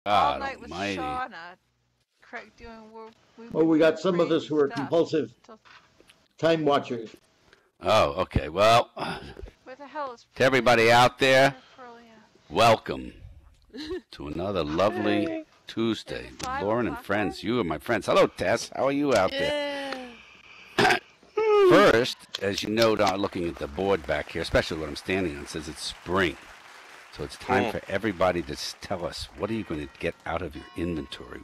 God all night with almighty. Shauna. Craig doing work. Well, we got some of us who are compulsive time watchers. Oh, okay. Well, Where the hell is to everybody out there, welcome to another lovely Tuesday. Lauren and friends, you are my friends. Hello, Tess. How are you out there? First, as you know, looking at the board back here, especially what I'm standing on, it says it's spring. So it's time for everybody to tell us, what are you going to get out of your inventory?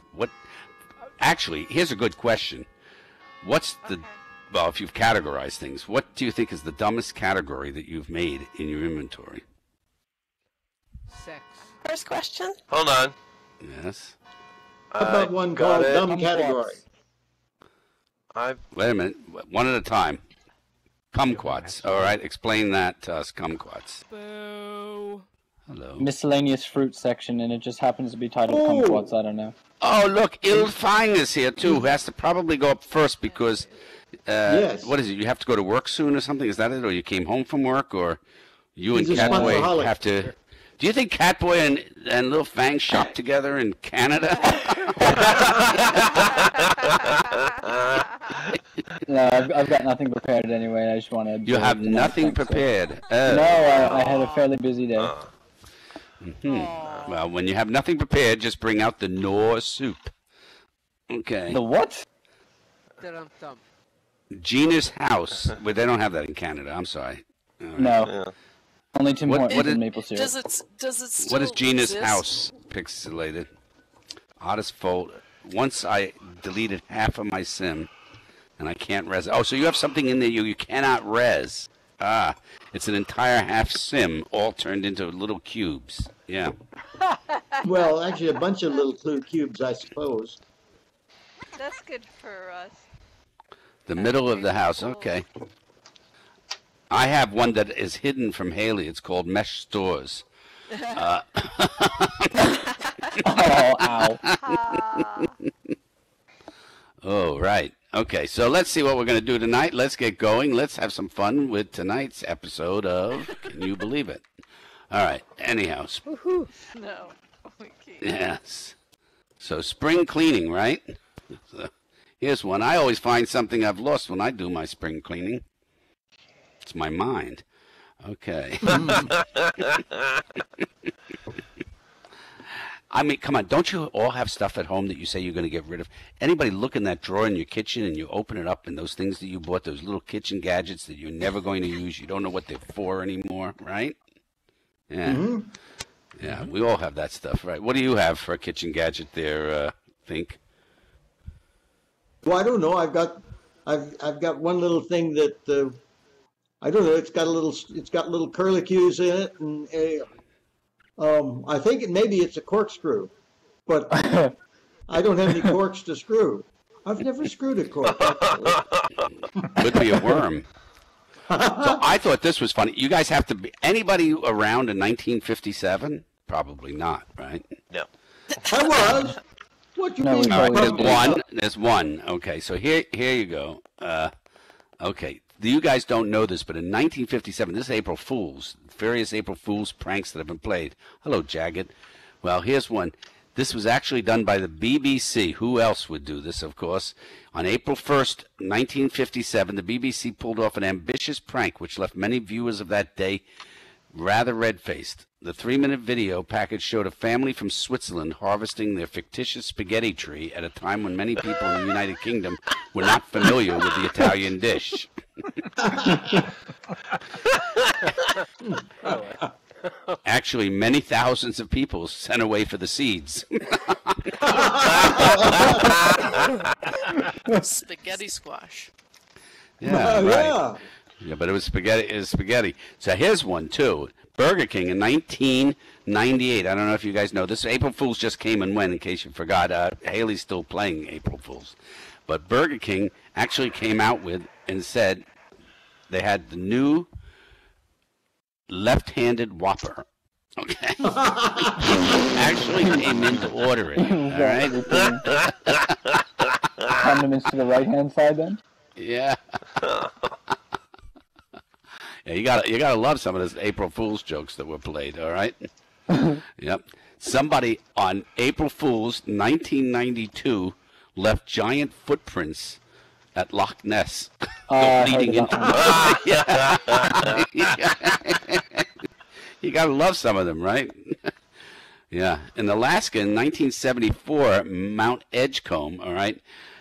Actually, here's a good question. What's the, well, if you've categorized things, what do you think is the dumbest category that you've made in your inventory? Sex. First question? Hold on. Yes. How about one called dumb category? Wait a minute. One at a time. Kumquats. All right. Explain that to us, kumquats. Boo. Hello. Miscellaneous fruit section, and it just happens to be titled kumquats. I don't know. Oh, look. Ilfang is here, too, who has to probably go up first because, yes. What is it? You have to go to work soon or something? Is that it? Or you came home from work? Or you and Catboy have to... Do you think Catboy and Lil Fang shop together in Canada? No, I've got nothing prepared anyway. I just wanted. You have nothing prepared. No, I had a fairly busy day. Well, when you have nothing prepared, just bring out the Knorr soup. Okay. The what? Gina's house. Well, they don't have that in Canada. I'm sorry. Right. No. Yeah. Only Tim Hortons and maple syrup. Does it still What is Gina's exist? house pixelated? Oddest fold. Once I deleted half of my sim, and I can't res. Oh, so you have something in there you cannot res. Ah, it's an entire half sim, all turned into little cubes. Yeah. Well, actually, a bunch of little cubes, I suppose. That's good for us. The middle of the house. Okay. I have one that is hidden from Haley. It's called Mesh Stores. Oh, ow. Oh, right. Okay, so let's see what we're going to do tonight. Let's get going. Let's have some fun with tonight's episode of Can You Believe It? All right. Anyhow. No. We can't. Yes. So spring cleaning, right? So here's one. I always find something I've lost when I do my spring cleaning. It's my mind. Okay. I mean, come on. Don't you all have stuff at home that you say you're going to get rid of? Anybody look in that drawer in your kitchen and you open it up and those things that you bought, those little kitchen gadgets that you're never going to use, you don't know what they're for anymore, right? Yeah. Mm-hmm. Yeah, we all have that stuff, right? What do you have for a kitchen gadget there, Think? Well, I don't know. I've got one little thing that I don't know. It's got little curlicues in it, and I think maybe it's a corkscrew, but I don't have any corks to screw. I've never screwed a cork. Could be a worm. So I thought this was funny. You guys have to be anybody around in 1957? Probably not, right? No. I was. What you mean? All right, there's one. Okay, so here you go. Okay. You guys don't know this, but in 1957, this is April Fool's, various April Fool's pranks that have been played. Hello, Jagged. Well, here's one. This was actually done by the BBC. Who else would do this, of course? On April 1st, 1957, the BBC pulled off an ambitious prank which left many viewers of that day rather red-faced. The 3-minute video package showed a family from Switzerland harvesting their fictitious spaghetti tree at a time when many people in the United Kingdom were not familiar with the Italian dish. Actually, many thousands of people sent away for the seeds. Spaghetti squash. Yeah, right. Yeah, but it was spaghetti. So here's one, too. Burger King in 1998. I don't know if you guys know this. April Fool's just came and went, in case you forgot. Haley's still playing April Fool's. But Burger King actually came out with and said they had the new left-handed Whopper. Okay. Actually came in to order it. All right. Condiments to the right-hand side, then? Yeah. Yeah, you gotta love some of those April Fool's jokes that were played. All right. Yep. Somebody on April Fool's 1992 left giant footprints at Loch Ness, leading into. You gotta love some of them, right? Yeah. In Alaska in 1974, Mount Edgecombe, all right,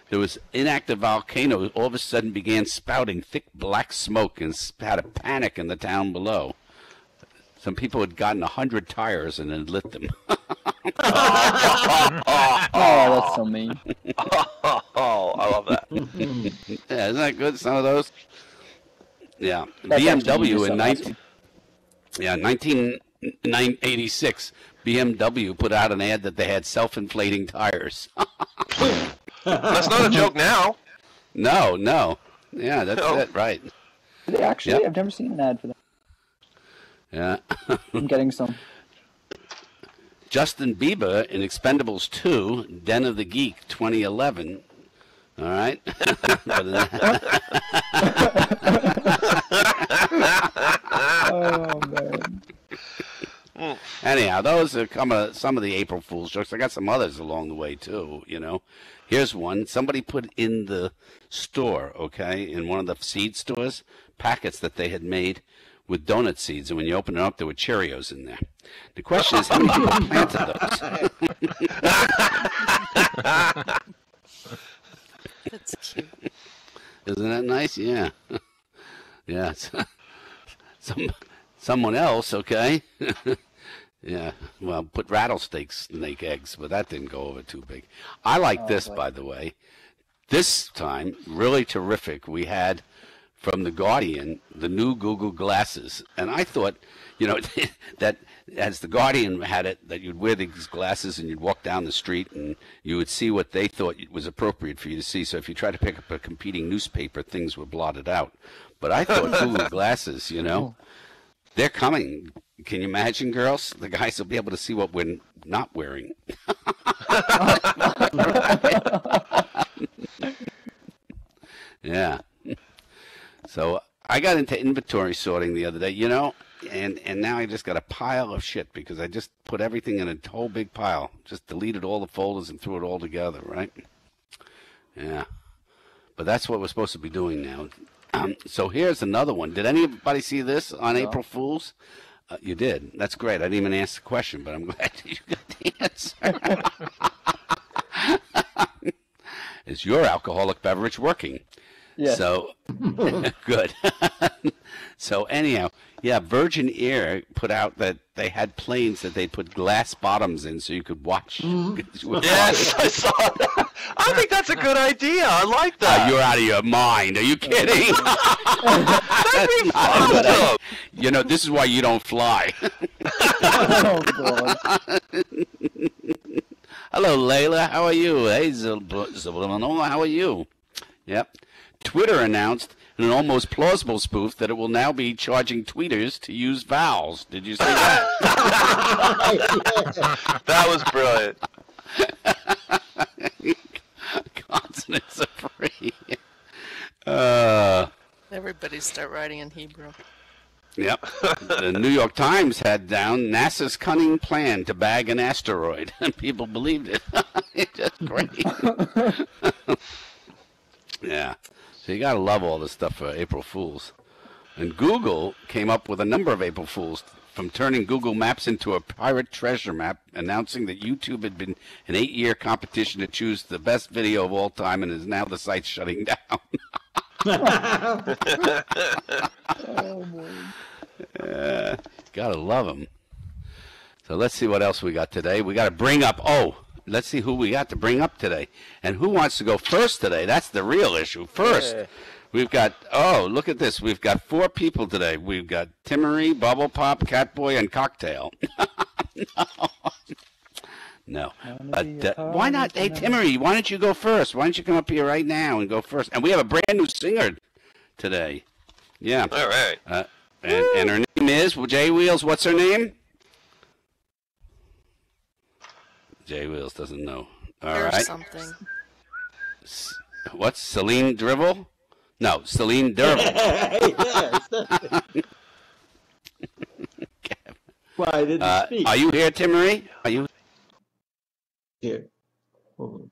there was inactive volcano. All of a sudden began spouting thick black smoke and had a panic in the town below. Some people had gotten 100 tires and had lit them. Oh, that's so mean. Oh, I love that. Yeah, isn't that good? Some of those. Yeah. That's BMW in actually 1986, BMW put out an ad that they had self-inflating tires. That's not a joke now. No. Yeah, that's it, right. Did they actually? Yep. I've never seen an ad for that. Yeah. I'm getting some. Justin Bieber in Expendables 2, Den of the Geek, 2011. All right. Oh man. Anyhow, those are some of the April Fool's jokes. I got some others along the way too. You know, here's one. Somebody put in the store, okay, in one of the seed stores, packets that they had made with donut seeds, and when you open it up, there were Cheerios in there. The question is, how many people planted those? That's cute. Isn't that nice? Yeah. Yeah. Someone else, okay? Yeah. Well, put snake eggs, but that didn't go over too big. I like this, by the way. This time, really terrific. We had from The Guardian the new Google glasses, and I thought, you know, that as The Guardian had it, that you'd wear these glasses and you'd walk down the street and you would see what they thought was appropriate for you to see. So if you tried to pick up a competing newspaper, things were blotted out. But I thought Google glasses, you know, they're coming. Can you imagine, girls? The guys will be able to see what we're not wearing. Yeah. So I got into inventory sorting the other day, you know, and now I just got a pile of shit because I just put everything in a whole big pile. Just deleted all the folders and threw it all together, right? Yeah. But that's what we're supposed to be doing now. So here's another one. Did anybody see this on April Fool's? You did. That's great. I didn't even ask the question, but I'm glad you got the answer. Is your alcoholic beverage working? Yes. So, good. So anyhow, yeah, Virgin Air put out that they had planes that they put glass bottoms in so you could watch. Yes, I saw that. I think that's a good idea. I like that. You're out of your mind. Are you kidding? That'd be awesome. You know, this is why you don't fly. Oh god. Hello, Layla. How are you? Hey, Subliminal. How are you? Yep. Twitter announced in an almost plausible spoof that it will now be charging tweeters to use vowels. Did you see that? That was brilliant. Consonants are free. Everybody start writing in Hebrew. Yep. The New York Times had down NASA's cunning plan to bag an asteroid, and people believed it. It's just great. Yeah. So you gotta love all this stuff for April Fools. And Google came up with a number of April Fools, from turning Google Maps into a pirate treasure map, announcing that YouTube had been an 8-year competition to choose the best video of all time, and is now the site shutting down. Oh boy. Gotta love them. So let's see what else we got today. We got to bring up, let's see who we got to bring up today. And who wants to go first today? That's the real issue. First, we've got, look at this. We've got 4 people today. We've got Timmery, Bubble Pop, Catboy, and Cocktail. No. But why not? Hey, Timmery, why don't you go first? Why don't you come up here right now and go first? And we have a brand new singer today. Yeah. All right. And her name is, J Wheels, what's her name? J Wheels doesn't know. All Here's right. something. What's Celine Drivel? No, Celine Dervel. Well, I didn't speak. Are you here, Tim Marie? Are you Here. Oh.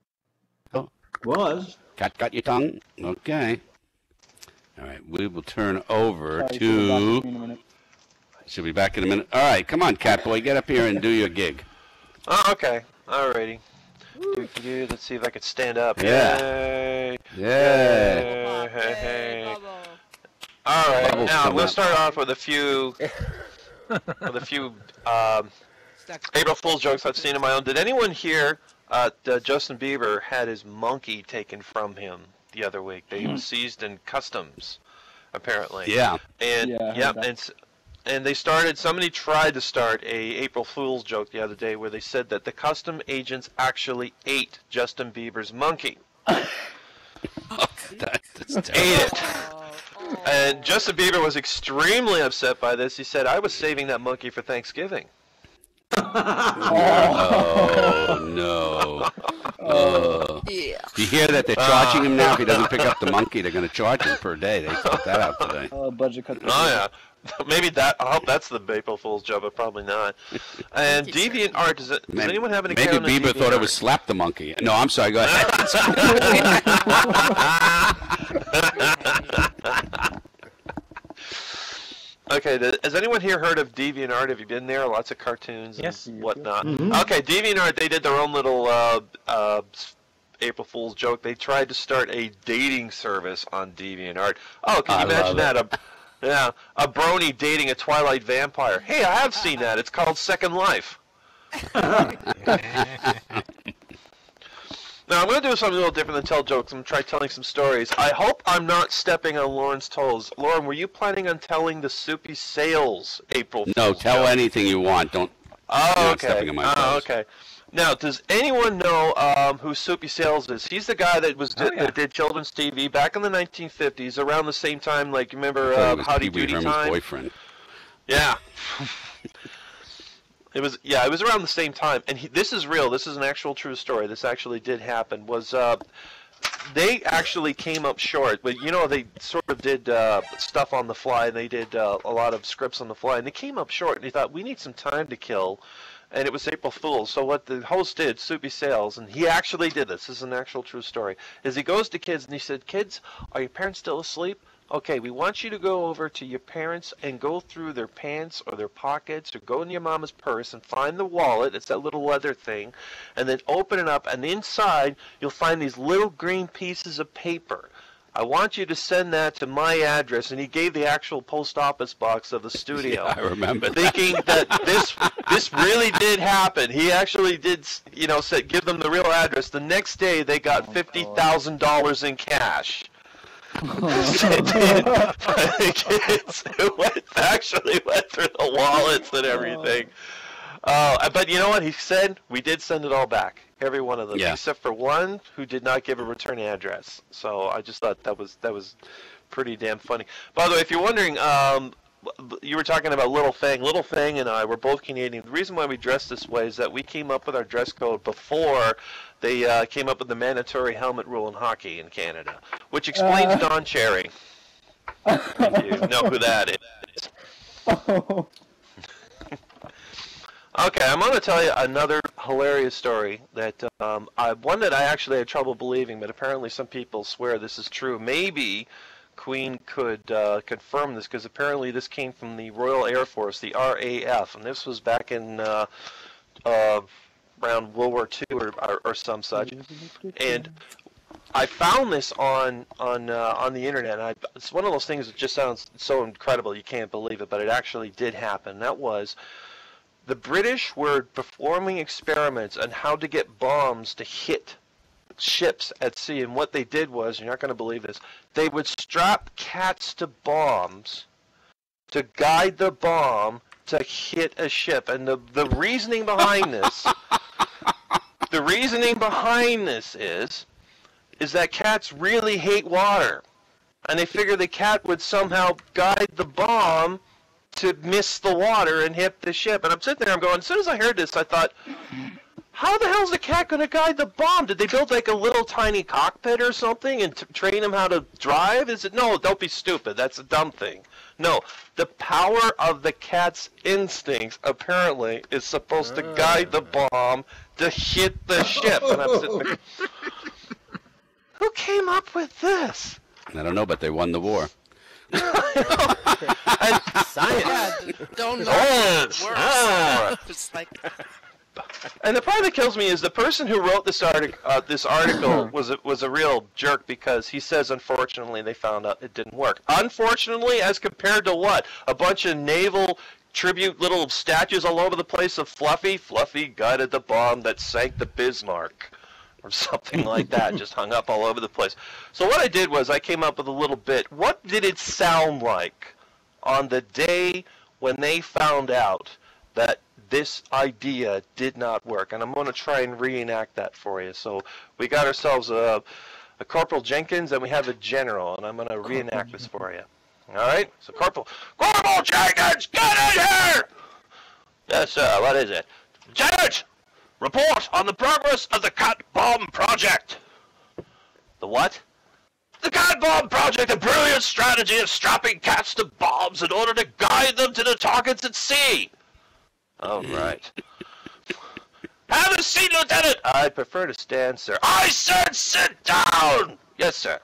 Oh. Was. got your tongue? Okay. All right, we will turn over Sorry, to. She'll be back in a minute. All right, come on, Catboy, get up here and do your gig. Oh, okay. Alrighty. Let's see if I can stand up. Yeah. Yay. Yeah. Yay. All right. Bubbles Now I'm come going up. to start off with a few, April Fool's jokes I've seen of my own. Did anyone hear Justin Bieber had his monkey taken from him the other week? He was seized in customs, apparently. Yeah. And Yeah, I heard that. and they started. Somebody tried to start a April Fool's joke the other day where they said that the custom agents actually ate Justin Bieber's monkey. That's Ate terrible. it. And Justin Bieber was extremely upset by this. He said, "I was saving that monkey for Thanksgiving." Oh, no. Yeah. Do you hear that they're charging him now? If he doesn't pick up the monkey, they're going to charge him per day. They put that out today. Budget cut. Oh yeah, maybe that. I hope that's the April Fool's joke, but probably not. And DeviantArt. Does anyone have an Maybe account on Bieber thought it was DeviantArt? slap the monkey. No, I'm sorry. Go ahead. Okay, has anyone here heard of DeviantArt? Have you been there? Lots of cartoons Yes. and whatnot. Mhm. Okay, DeviantArt, they did their own little April Fool's joke. They tried to start a dating service on DeviantArt. Oh, can you I imagine love that? A brony dating a Twilight vampire. Hey, I have seen that. It's called Second Life. Now, I'm going to do something a little different than tell jokes. I'm going to try telling some stories. I hope I'm not stepping on Lauren's toes. Lauren, were you planning on telling the Soupy Sales April Fool's No, tell joke? anything you want. Don't. Oh, You're not okay. stepping on my Oh, toes. okay. Now, does anyone know who Soupy Sales is? He's the guy that that did children's TV back in the 1950s, around the same time, like, remember I thought it was Howdy Pee Wee Doody Herman's Time? boyfriend. Yeah. It was around the same time, and this is real. This is an actual true story. This actually did happen. They actually came up short, but they sort of did stuff on the fly, and they did a lot of scripts on the fly, and they came up short. And they thought we need some time to kill, and it was April Fool's. So what the host did, Soupy Sales, and he actually did this. This is an actual true story. Is he goes to kids and he said, "Kids, are your parents still asleep? Okay, we want you to go over to your parents and go through their pants or their pockets or go in your mama's purse and find the wallet. It's that little leather thing. And then open it up, and inside you'll find these little green pieces of paper. I want you to send that to my address." And he gave the actual post office box of the studio. Yeah, I remember that. Thinking that this really did happen. He actually did, said give them the real address. The next day they got $50,000 in cash. Kids actually went through the wallets and everything. But you know what? He said we did send it all back, every one of them, Yeah. except for one who did not give a return address. So I just thought that was pretty damn funny. By the way, if you're wondering, you were talking about Little Fang. Little Fang and I were both Canadian. The reason why we dress this way is that we came up with our dress code before they came up with the mandatory helmet rule in hockey in Canada, which explains Don Cherry. If you know who that is. Okay, I'm going to tell you another hilarious story that one that I actually had trouble believing, but apparently some people swear this is true. Maybe Queen could confirm this, because apparently this came from the Royal Air Force, the RAF, and this was back in around World War II or some such. And I found this on the internet. And it's one of those things that just sounds so incredible you can't believe it, but it actually did happen. That was the British were performing experiments on how to get bombs to hit ships at sea, and what they did was, you're not going to believe this, they would strap cats to bombs to guide the bomb to hit a ship. And the reasoning behind this is that cats really hate water, and they figure the cat would somehow guide the bomb to miss the water and hit the ship. And I'm sitting there, I'm going, as soon as I heard this, I thought, how the hell is the cat going to guide the bomb? Did they build like a little tiny cockpit or something and train him how to drive? Is it? No, don't be stupid. That's a dumb thing. No, the power of the cat's instincts apparently is supposed to guide the bomb to hit the ship. And I'm sitting there, who came up with this? I don't know, but they won the war. Science. Yeah, don't know. It's like. And the part that kills me is the person who wrote this article was a real jerk, because he says, unfortunately, they found out it didn't work. Unfortunately, as compared to what? A bunch of naval tribute little statues all over the place of Fluffy? Fluffy guided the bomb that sank the Bismarck. Or something like that, just hung up all over the place. So what I did was I came up with a little bit. What did it sound like on the day when they found out that this idea did not work? And I'm going to try and reenact that for you. So we got ourselves a Corporal Jenkins, and we have a General, and I'm going to reenact this for you. All right? So Corporal Jenkins, get in here! Yes, sir, what is it? Lieutenant! Report on the progress of the Cat Bomb Project. The what? The Cat Bomb Project, a brilliant strategy of strapping cats to bombs in order to guide them to the targets at sea. All right. Have a seat, Lieutenant. I prefer to stand, sir. I said sit down. Yes, sir.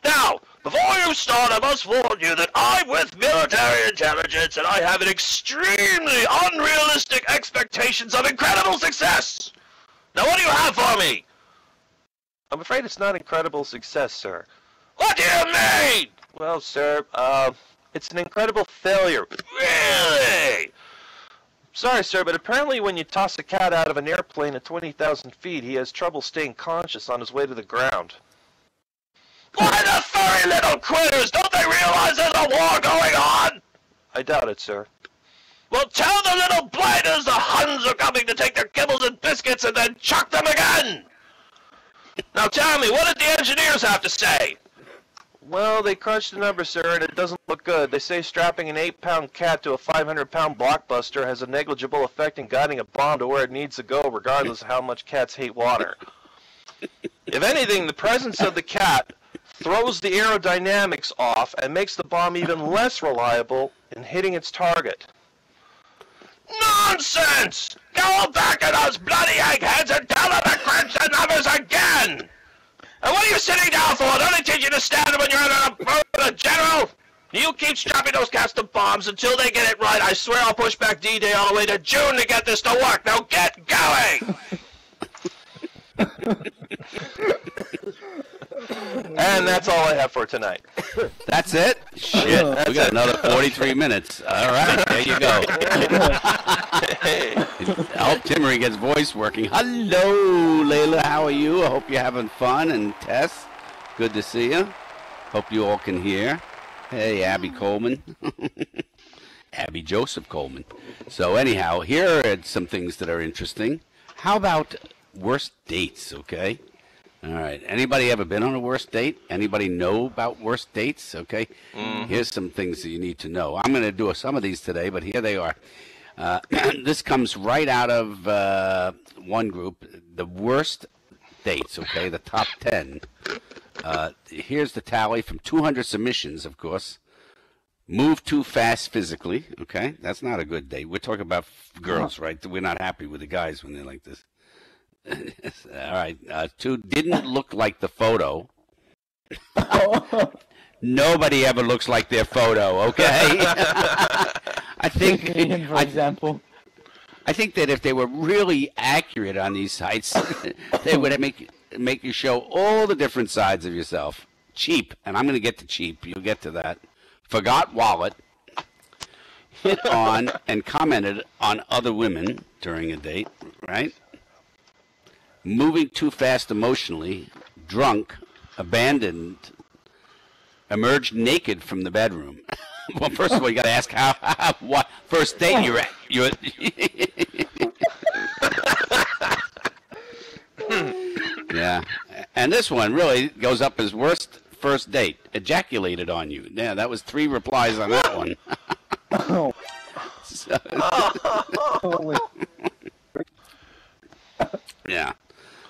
Now, before you start, I must warn you that I'm with military intelligence, and I have an extremely unrealistic expectations of incredible success. Now, what do you have for me? I'm afraid it's not incredible success, sir. What do you mean? Well, sir, it's an incredible failure. Really? Sorry, sir, but apparently when you toss a cat out of an airplane at 20,000 feet, he has trouble staying conscious on his way to the ground. Why, the furry little critters! Don't they realize there's a war going on? I doubt it, sir. Well, tell the little blighters the Huns are coming to take their kibbles and biscuits and then chuck them again! Now tell me, what did the engineers have to say? Well, they crunched the numbers, sir, and it doesn't look good. They say strapping an 8-pound cat to a 500-pound blockbuster has a negligible effect in guiding a bomb to where it needs to go, regardless of how much cats hate water. If anything, the presence of the cat throws the aerodynamics off and makes the bomb even less reliable in hitting its target. Nonsense! Go back to those bloody eggheads and tell them to crunch the numbers again! And what are you sitting down for? Don't they teach you to stand when you're in a General? You keep strapping those cats to bombs until they get it right. I swear I'll push back D-Day all the way to June to get this to work. Now get going! And that's all I have for tonight. That's it? Shit, we got another 43 minutes. All right, there you go. I hope Timmery gets voice working. Hello, Layla, how are you? I hope you're having fun. And Tess, good to see you. Hope you all can hear. Hey, Abby Coleman. Abby Joseph Coleman. So anyhow, here are some things that are interesting. How about worst dates, okay? All right. Anybody ever been on a worst date? Anybody know about worst dates? Okay. Here's some things that you need to know. I'm going to do some of these today, but here they are. This comes right out of one group, the worst dates, okay, the top 10. Here's the tally from 200 submissions, of course. Move too fast physically, okay? That's not a good date. We're talking about girls, right? We're not happy with the guys when they're like this. All right. 2, didn't look like the photo. Nobody ever looks like their photo, okay? I think, for example. I think that if they were really accurate on these sites, they would make you show all the different sides of yourself. Cheap, and I'm going to get to cheap. You'll get to that. Forgot wallet. Hit on and commented on other women during a date, right? Moving too fast emotionally, drunk, abandoned, emerged naked from the bedroom. Well, first of all, you got to ask what first date you're at. Yeah, and this one really goes up as worst first date. Ejaculated on you. Yeah, that was 3 replies on that one. Yeah.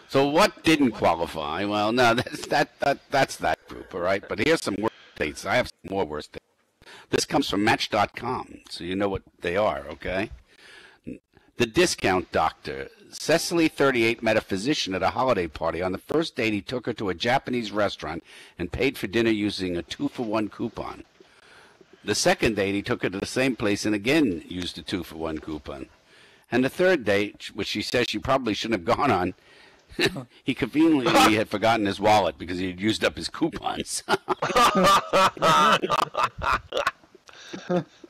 So what didn't qualify? Well, no, that's that group, all right? But here's some worst dates. I have some more worst dates. This comes from Match.com, so you know what they are, okay? The Discount Doctor. Cecily, 38, met a physician at a holiday party. On the first date, he took her to a Japanese restaurant and paid for dinner using a 2-for-1 coupon. The second date, he took her to the same place and again used a 2-for-1 coupon. And the third date, which she says she probably shouldn't have gone on, he conveniently had forgotten his wallet because he had used up his coupons.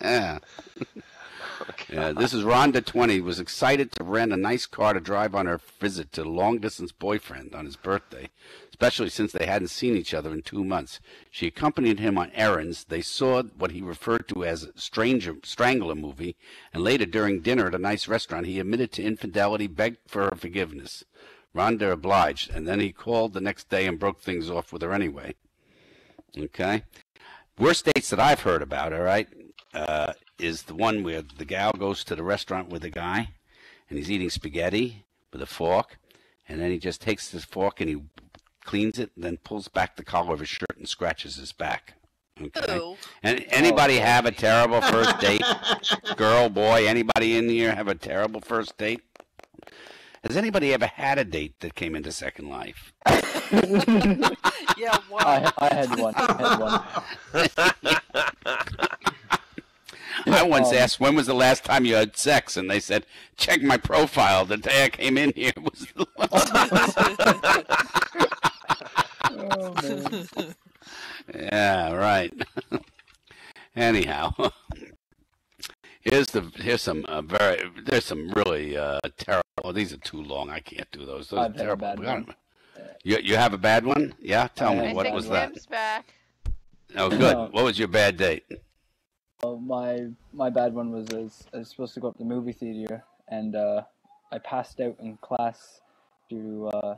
Yeah. Yeah, this is Rhonda, 20, was excited to rent a nice car to drive on her visit to a long-distance boyfriend on his birthday, especially since they hadn't seen each other in 2 months. She accompanied him on errands. They saw what he referred to as a Strangler movie, and later during dinner at a nice restaurant, he admitted to infidelity, begged for her forgiveness. Rhonda obliged, and then he called the next day and broke things off with her anyway. Okay? Worst dates that I've heard about, all right, is the one where the gal goes to the restaurant with the guy, and he's eating spaghetti with a fork, and then he just takes his fork and he cleans it, and then pulls back the collar of his shirt and scratches his back. Okay. Ooh. And anybody have a terrible first date? Girl, boy, anybody in here have a terrible first date? Has anybody ever had a date that came into Second Life? Yeah, wow. I had one. I once asked, when was the last time you had sex? And they said, check my profile. The day I came in here was the last time. Oh, man. Yeah, right. Anyhow, here's some really terrible. Oh, these are too long. I can't do those. Those are I've had a terrible. bad one. You have a bad one? Yeah, tell I me. had What one. was I that? think Tim's back. Oh, good. No. What was your bad date? My bad one was I was supposed to go up to the movie theater, and I passed out in class due to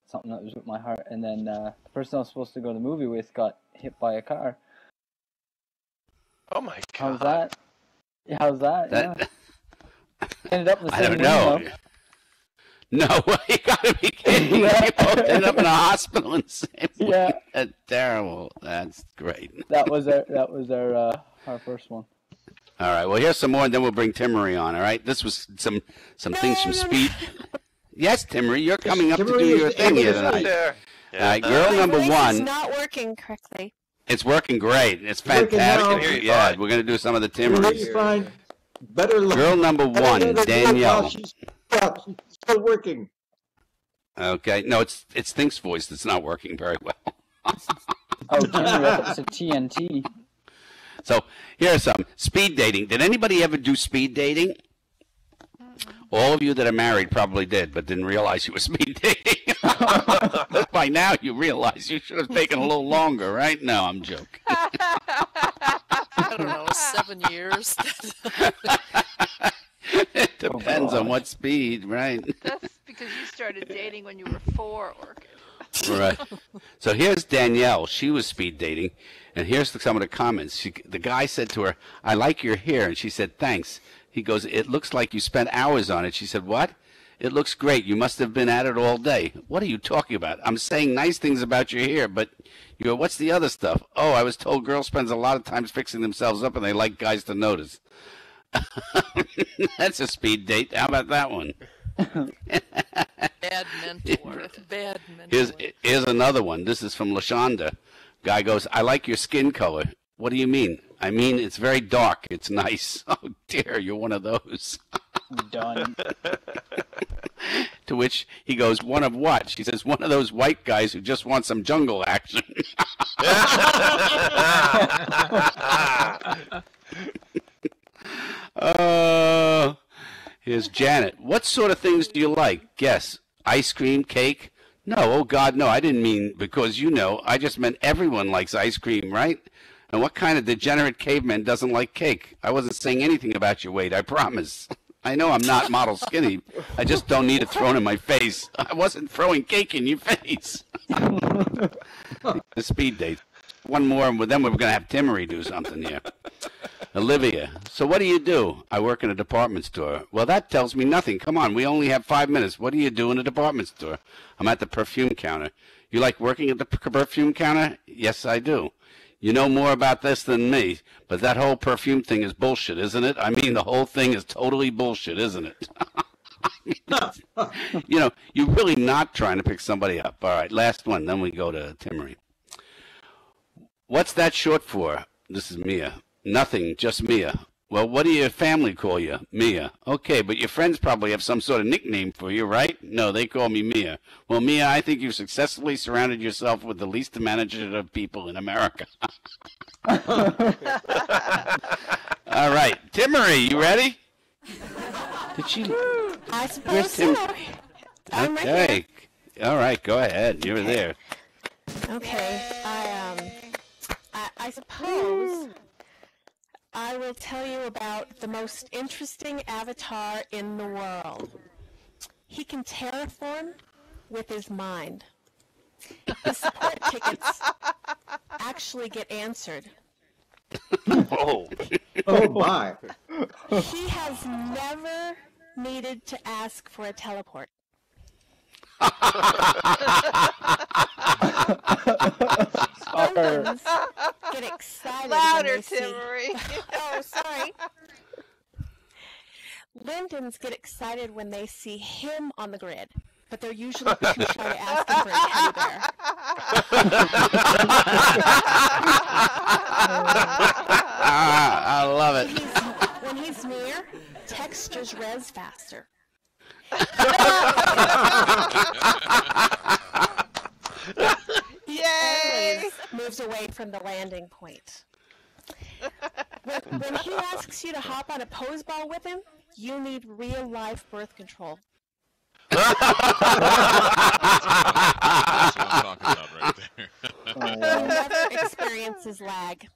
something that was with my heart, and then the person I was supposed to go to the movie with got hit by a car. Oh my god. How's that? Yeah, how's that? Yeah. Ended up in the I same don't know. room, No, you gotta be kidding me. You both ended up in a hospital in the same way. Yeah. That's terrible. That's great. That was our first one. All right. Well, here's some more, and then we'll bring Timmery on. All right. This was some things from Speed. Yes, Timmery, you're coming up to Timmery do is your thing here right tonight. There. All right, girl My number voice one. is not working correctly. It's working great. It's Working now. fantastic. I can hear you Yeah, fine. we're gonna do some of the Really Timmerys. fine. Better luck. Girl number one, Danielle. She's still working. Okay. No, it's Think's voice that's not working very well. Oh, Timmy, it's a TNT. So here's some speed dating. Did anybody ever do speed dating? All of you that are married probably did, but didn't realize you were speed dating. By now you realize you should have taken a little longer, right? No, I'm joking. I don't know, 7 years. It depends on what speed, right? That's because you started dating when you were 4, Orchid. Right. So here's Danielle. She was speed dating, and here's some of the comments. The guy said to her, "I like your hair," and she said, "Thanks." He goes, "It looks like you spent hours on it." She said, "What? It looks great. You must have been at it all day." "What are you talking about? I'm saying nice things about your hair, but you go, what's the other stuff?" "Oh, I was told girls spend a lot of time fixing themselves up, and they like guys to notice." That's a speed date. How about that one? Bad mentor. Bad mentor. Here's another one. This is from LaShonda. Guy goes, "I like your skin color." "What do you mean?" "I mean, it's very dark. It's nice." "Oh, dear, you're one of those." Done. To which he goes, "One of what?" She says, "One of those white guys who just want some jungle action." Here's Janet. "What sort of things do you like?" "Guess. Ice cream, cake?" "No, oh God, no. I didn't mean because you know. I just meant everyone likes ice cream, right? And what kind of degenerate caveman doesn't like cake? I wasn't saying anything about your weight, I promise. I know I'm not model skinny. I just don't need it thrown in my face. I wasn't throwing cake in your face." The speed date. One more, and then we're going to have Timmery do something here. Olivia. "So what do you do?" "I work in a department store." "Well, that tells me nothing. Come on, we only have 5 minutes. What do you do in a department store?" "I'm at the perfume counter." "You like working at the perfume counter?" "Yes, I do." You know more about this than me, but that whole perfume thing is bullshit, isn't it? I mean, the whole thing is totally bullshit, isn't it? You know, you're really not trying to pick somebody up. All right, last one, then we go to Timmery. What's that short for? This is Mia. Nothing, just Mia. Well, what do your family call you? Mia. Okay, but your friends probably have some sort of nickname for you, right? No, they call me Mia. Well, Mia, I think you've successfully surrounded yourself with the least imaginative people in America. All right, Timmery, you ready? Did she? I suppose so. I'm right Okay. All right, go ahead. You're there. Okay. I suppose I will tell you about the most interesting avatar in the world. He can terraform with his mind. His support tickets actually get answered. Oh. Oh my. He has never needed to ask for a teleport. Lindens get excited Louder, when they see... Timmery. Oh, sorry. Lindens get excited when they see him on the grid, but they're usually too shy to ask him for a teddy bear. I love it. When he's near, text just res faster. Yay! Always moves away from the landing point. When he asks you to hop on a pose ball with him, you need real-life birth control. That's what I'm talking about right there. He never experiences lag.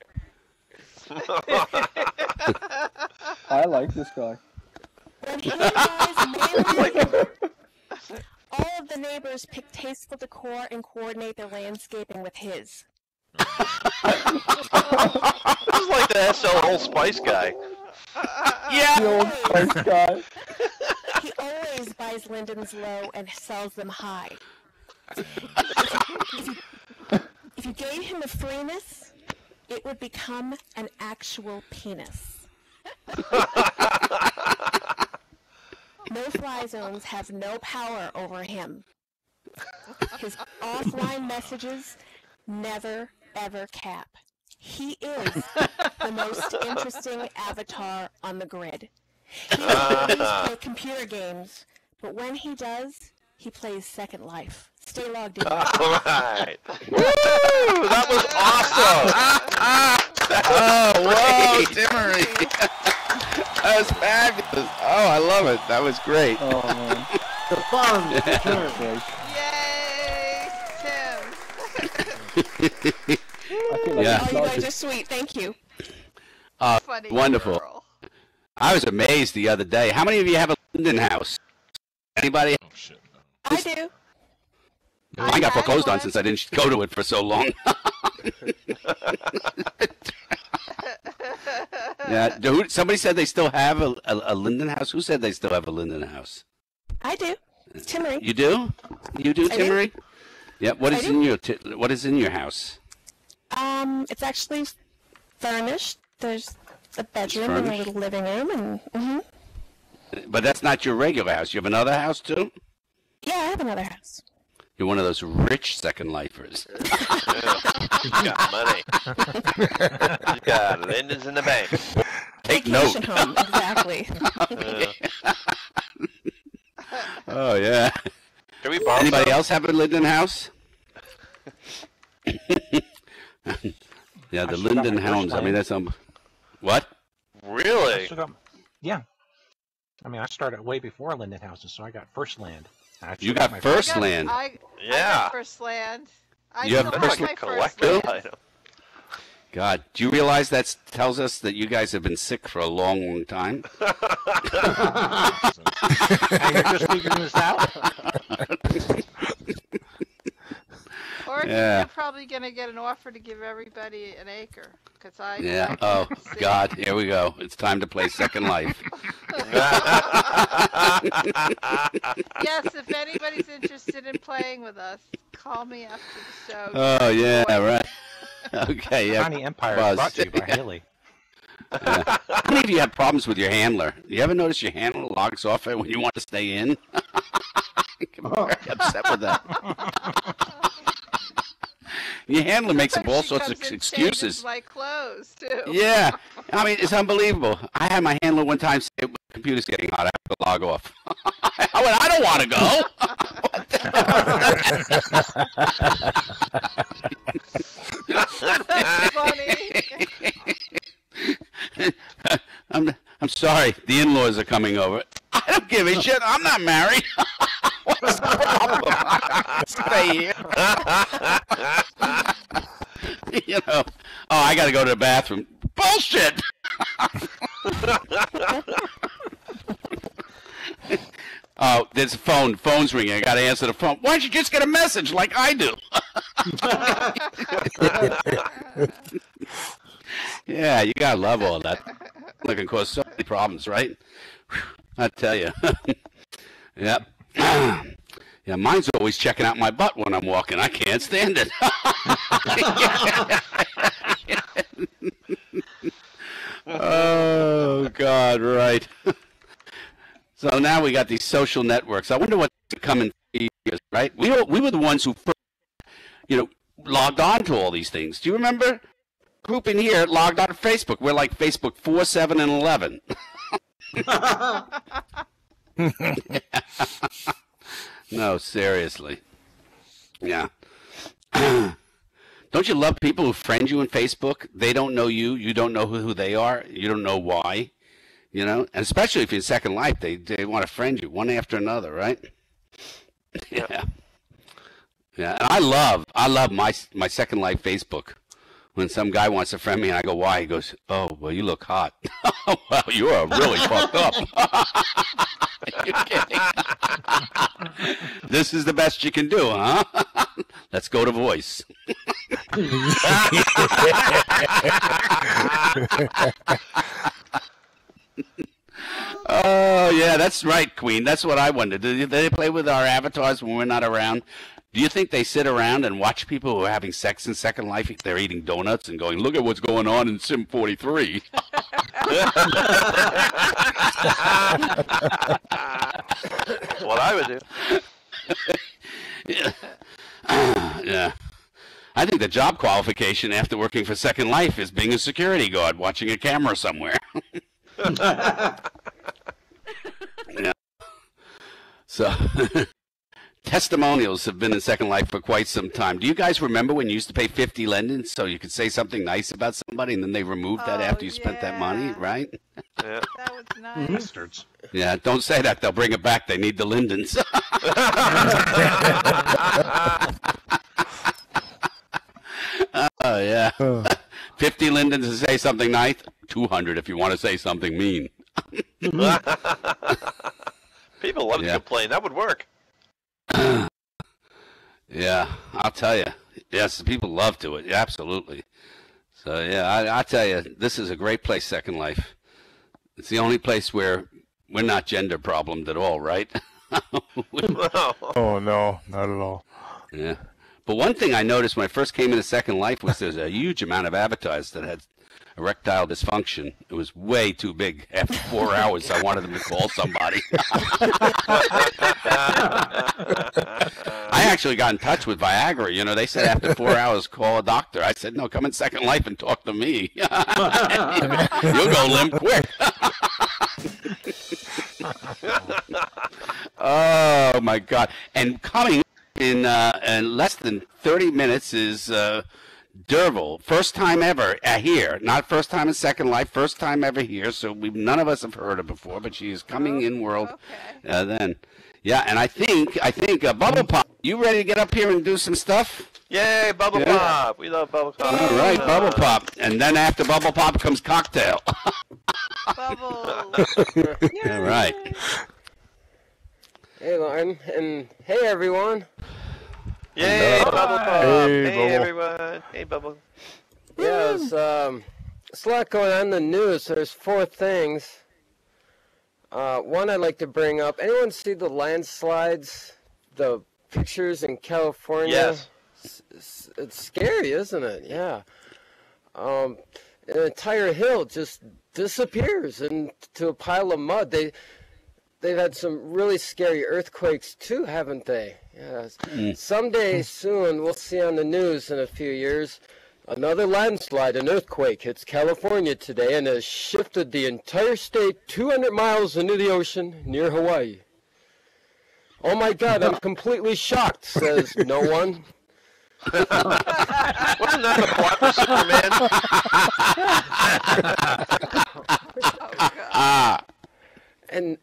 I like this guy. When he buys neighbors, all of the neighbors pick tasteful decor and coordinate their landscaping with his. This is like the SL Old Spice guy. The old Spice guy. He always buys Lindens low and sells them high. If you gave him the freeness, it would become an actual penis. No-fly zones have no power over him. His offline messages never, ever cap. He is the most interesting avatar on the grid. He doesn't always play computer games, but when he does, he plays Second Life. Stay logged in. All right. Woo! That was awesome. Oh, whoa, Timmery. That was fabulous. Oh, I love it. That was great. Oh, man. The fun. Yay, Tim. I feel like Yeah. Oh, you guys are sweet. Thank you. Funny Wonderful. girl. I was amazed the other day. How many of you have a Linden house? Anybody? Oh shit. No. I do. I got had foreclosed on one. since I didn't go to it for so long. Yeah. Somebody said they still have a Linden house. Who said they still have a Linden house? I do. Timmery. You do? You do, I do. Timmery? Yeah. What I is do. in your What is in your house? It's actually furnished. There's a bedroom and a furnished? little living room, and But that's not your regular house. You have another house too? yeah, I have another house. You're one of those rich Second Lifers. You got money. You got Linden's in the bank. Take Vacation note. home, exactly. Oh yeah. Can we borrow Anybody some? else have a Linden house? Yeah, the I still got Linden my first Hounds. I mean, land. that's what? Really? Yeah. I mean, I started way before Linden houses, so I got first land. I You still got my first I got- land. I Yeah. got first land. I You have still first my Like a first collector land. item. God, do you realize that tells us that you guys have been sick for a long, long time? And you're just figuring this out? Or Yeah. you're probably going to get an offer to give everybody an acre. Because I Yeah. Oh, God. Here we go. It's time to play Second Life. Yes, if anybody's interested in playing with us, call me after the show. Oh, yeah, right. Okay, yeah. Tiny Empire Buzz. is brought to you by Haley. Yeah. How many of you have problems with your handler? You ever notice your handler logs off when you want to stay in? I'm very upset with that. Your handler makes up all sorts of excuses. My clothes too. Yeah, I mean, it's unbelievable. I had my handler one time say, the computer's getting hot, I have to log off. I went, I don't want to go. Funny. I'm sorry, the in-laws are coming over. I don't give a shit, I'm not married. What's the problem? Stay here. You know, oh, I got to go to the bathroom. Bullshit. Oh, there's a phone. Phone's ringing. I got to answer the phone. Why don't you just get a message like I do? Yeah, you got to love all that. It can cause so many problems, right? I tell you. Yep. Yeah, mine's always checking out my butt when I'm walking. I can't stand it. Oh, God, right. So now we got these social networks. I wonder what's coming in years, right? We were the ones who first, logged on to all these things. Do you remember? Group in here logged on to Facebook. We're like Facebook 4, 7, and 11. No, seriously. Yeah. Don't you love people who friend you on Facebook? They don't know you. You don't know who they are. You don't know why. And especially if you're in Second Life, they want to friend you one after another, right? Yeah. Yeah. And I love my Second Life Facebook. When some guy wants to friend me and I go, why? He goes, oh, well, you look hot. Well, you are really fucked up. Are you kidding? This is the best you can do, huh? Let's go to voice. Oh, yeah, that's right, Queen. That's what I wonder. Do they play with our avatars when we're not around? Do you think they sit around and watch people who are having sex in Second Life? They're eating donuts and going, look at what's going on in Sim 43. What I would do. Yeah. Yeah. I think the job qualification after working for Second Life is being a security guard watching a camera somewhere. Yeah. So, testimonials have been in Second Life for quite some time. Do you guys remember when you used to pay 50 lendings so you could say something nice about somebody and then they removed that after you spent that money, right? Yeah. That was nice. Bastards. Yeah, don't say that. They'll bring it back. They need the lindens. Oh, yeah. 50 lindens to say something nice, 200 if you want to say something mean. People love to complain. That would work. Yeah, I'll tell you. Yes, people love to it. Yeah, absolutely. So, yeah, I tell you, this is a great place, Second Life. It's the only place where we're not gender problemed at all, right? Oh, no, not at all. Yeah. But one thing I noticed when I first came into Second Life was there's a huge amount of avatars that had erectile dysfunction. It was way too big. After 4 hours, I wanted them to call somebody. I actually got in touch with Viagra. They said after 4 hours, call a doctor. I said, no, come in Second Life and talk to me. You'll go limp quick. Oh, my God. And coming in less than 30 minutes is Derville. First time ever here. Not first time in Second Life, first time ever here. So none of us have heard her before, but she is coming in world. Okay. Then. Yeah, and I think Bubble Pop, you ready to get up here and do some stuff? Yay, Bubble Pop. We love Bubble Pop. All right, Bubble Pop. And then after Bubble Pop comes Cocktail. Bubbles. All right. Hey, Lauren, and hey, everyone. Yay, Hello. Bubble Pop. Hey, Hey, Bubble. everyone. Hey, Bubble. Yeah, there's a lot going on in the news. There's 4 things. One I'd like to bring up. Anyone see the landslides, the pictures in California? Yes. It's scary, isn't it? Yeah. an entire hill just disappears into a pile of mud. They've had some really scary earthquakes too, haven't they? Yes. Someday soon, we'll see on the news in a few years, another landslide and earthquake hits California today and has shifted the entire state 200 miles into the ocean near Hawaii. Oh my God, I'm completely shocked, says no one. Wasn't that the plot for Superman? And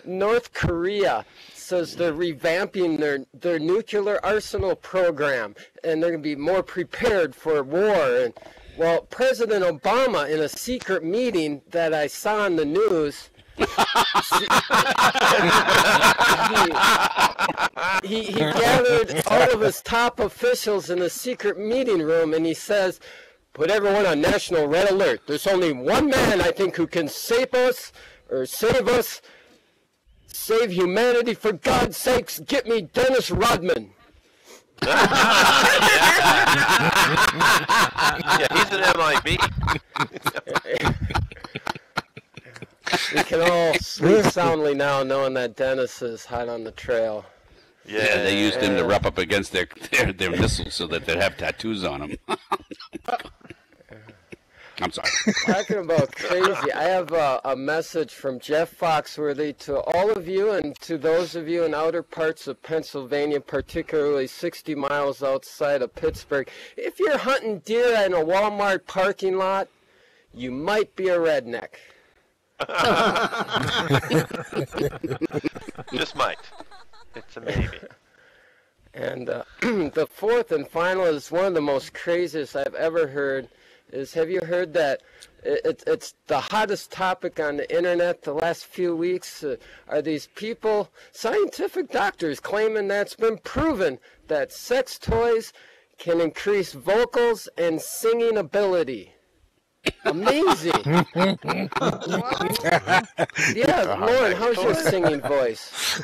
North Korea says they're revamping their nuclear arsenal program, and they're going to be more prepared for war. And well, President Obama, in a secret meeting that I saw on the news, he gathered all of his top officials in a secret meeting room, and he says, "Put everyone on national red alert. There's only one man, I think, who can save us, save humanity. For God's sakes, get me Dennis Rodman." Yeah, he's an MIB. We can all sleep soundly now, knowing that Dennis is hot on the trail. Yeah, they used him to rub up against their missiles so that they'd have tattoos on them. I'm sorry. Talking about crazy, I have a message from Jeff Foxworthy to all of you and to those of you in outer parts of Pennsylvania, particularly 60 miles outside of Pittsburgh. If you're hunting deer in a Walmart parking lot, you might be a redneck. Just might. It's a maybe. And the fourth and final is one of the most craziest I've ever heard. Have you heard that it's the hottest topic on the internet the last few weeks? Are these people, scientific doctors, claiming that it's been proven that sex toys can increase vocals and singing ability? Amazing. Yeah, Lauren, how's your singing voice?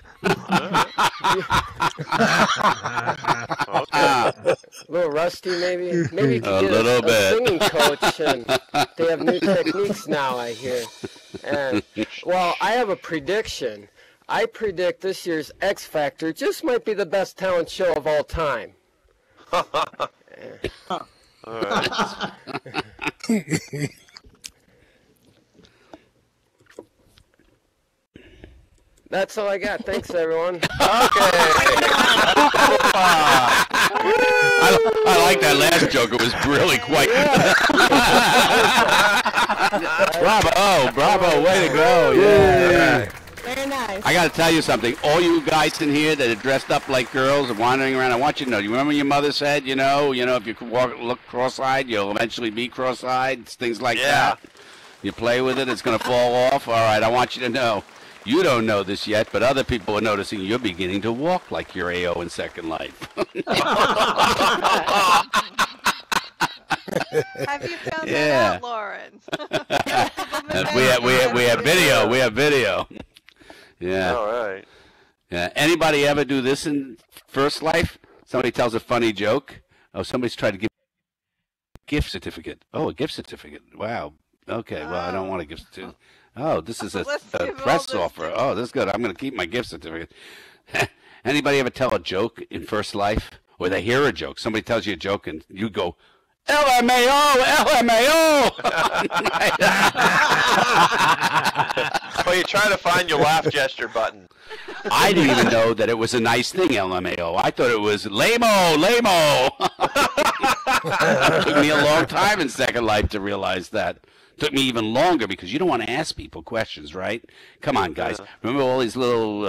A little rusty, maybe? Maybe you could get a singing coach, and they have new techniques now, I hear. And, well, I have a prediction. I predict this year's X Factor just might be the best talent show of all time. All right. That's all I got. Thanks, everyone. I like that last joke. It was really quite. Bravo, way to go. Yeah. Very nice. I got to tell you something. All you guys in here that are dressed up like girls and wandering around, I want you to know. You remember your mother said, you know, if you look cross-eyed, you'll eventually be cross-eyed, things like that. You play with it, it's going to fall off. All right, I want you to know. You don't know this yet, but other people are noticing you're beginning to walk like your AO in Second Life. Have you found that out, Lauren? we have video. We have video. Yeah. All right. Yeah. Anybody ever do this in First Life? Somebody tells a funny joke. Oh, somebody's tried to give a gift certificate. Oh, a gift certificate. Wow. Okay. Well, I don't want a gift certificate. Oh, this is a press offer. Oh, this is good. I'm going to keep my gift certificate. Anybody ever tell a joke in First Life? Or they hear a joke. Somebody tells you a joke and you go, LMAO, LMAO. Well, you try to find your laugh gesture button. I didn't even know that it was a nice thing, LMAO. I thought it was lame-o, lame-o. It took me a long time in Second Life to realize that. Took me even longer because you don't want to ask people questions, right? Come on, guys. Remember all these little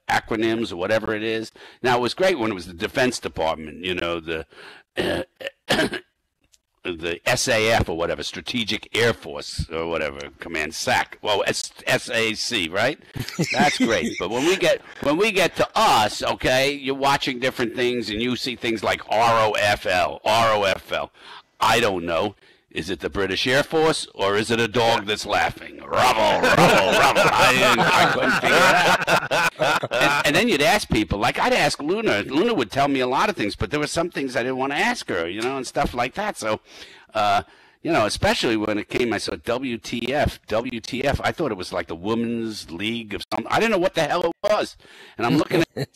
acronyms or whatever it is? Now, it was great when it was the Defense Department, you know, the SAF or whatever, Strategic Air Force or whatever, Command SAC. Well, SAC, right? That's great. But when we get to us, okay, you're watching different things and you see things like ROFL. I don't know. Is it the British Air Force, or is it a dog that's laughing? Rubble. I couldn't figure it out. And then you'd ask people, like I'd ask Luna. Luna would tell me a lot of things, but there were some things I didn't want to ask her, you know, and stuff like that. So, You know, especially when it came, I saw WTF, WTF. I thought it was like the Women's League of something. I didn't know what the hell it was. And I'm looking at